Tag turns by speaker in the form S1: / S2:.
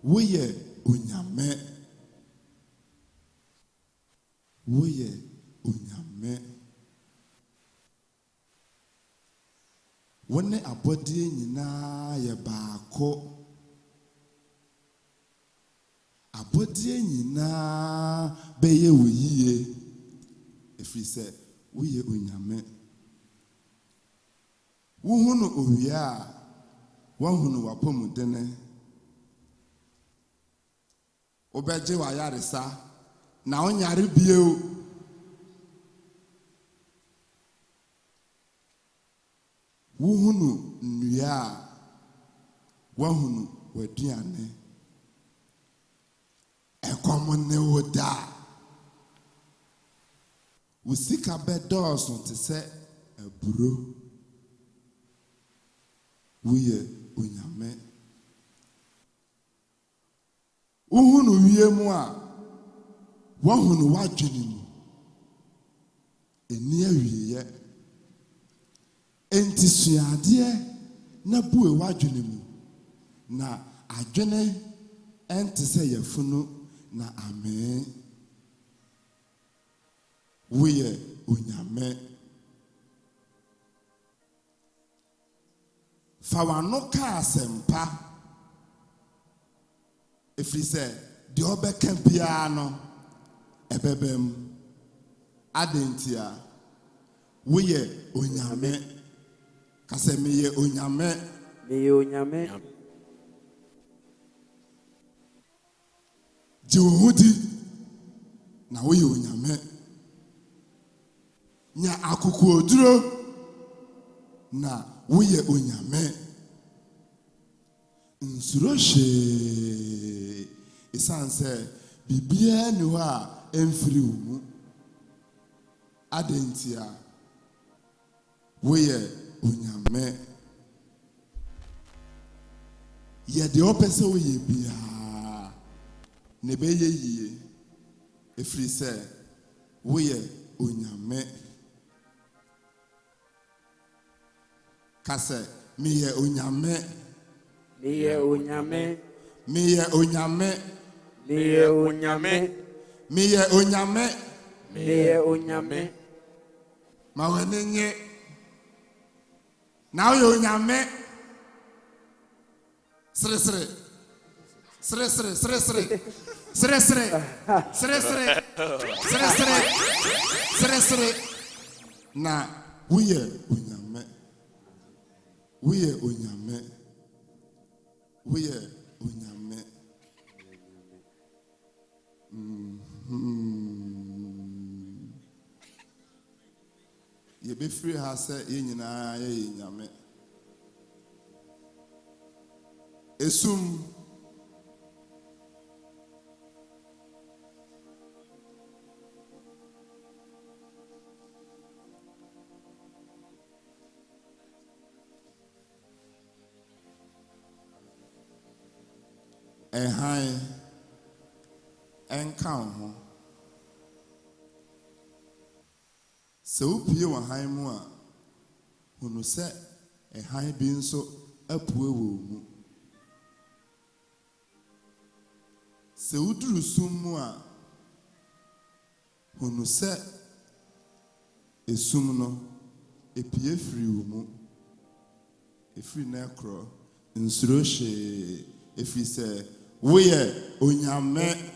S1: Woyɛ Onyame. Woyɛ Onyame. Wone abɔdeɛ nyinaa yɛ baako. Abɔdeɛ nyinaa bɛyɛ wo yie. Ɛfiri sɛ woyɛ Onyame. Wohunu owia a wohunu wapɔmudene. Wobɛgye wayaresa na onyare bio. Wohunu nnua a wohunu waduane. Ɛkɔm ne wo da. Wo sika bɛdɔɔso te sɛ aburo. Woyɛ Onyame. Wohunu wie mu a wohunu w'adwene mu. Eni awieyɛ. Enti suadeɛ na bue w'adwene mu. Na adwene ɛnte sɛ yɛfunu na amen. Woyɛ Onyame. Fa w'ano ka asɛmpa. Ɛfiri sɛ deɛ ɔbɛka biara no ɛbɛbɛ mu. Adɛnti a woyɛ Onyame. Kase meyɛ Onyame.
S2: Meyɛ Onyame.
S1: Gye wo ho di na woyɛ Onyame. Nya akokoduro na woyɛ Onyame. Nsuro hwee. Ɛsiane sɛ biribiara ni hɔ a ɛmfiri wo mu. Adɛnti a woyɛ Onyame. Yɛde ɔpɛ sɛ woyɛ biara ne bɛyɛ yie. Ɛfiri sɛ woyɛ Onyame. Kase meyɛ Onyame.
S2: Meyɛ Onyame.
S1: Meyɛ Onyame.
S2: Meyɛ Onyame.
S1: Meyɛ Onyame.
S2: Meyɛ Onyame.
S1: Ma w'ani nye. Na woyɛ Onyame. Sere sere. Sere sere sere sere. Sere sere. Sere sere. Sere sere. Sere sere. Na woyɛ Onyame. Woyɛ Onyame. Woyɛ Onyame. Yɛbɛfiri ha sɛ yɛn nyinaa yɛyɛ Nyame. Esum ɛhan ɛnka wo ho. Sɛ wopie wɔ han mu a hunu sɛ ɛhan bi nso apue wɔ mu. Sɛ woduru sum mu a hunu sɛ esum no epie firi wo mu. Efiri na ɛkorɔ nsuro hwee. Efiri sɛ woyɛ Onyame.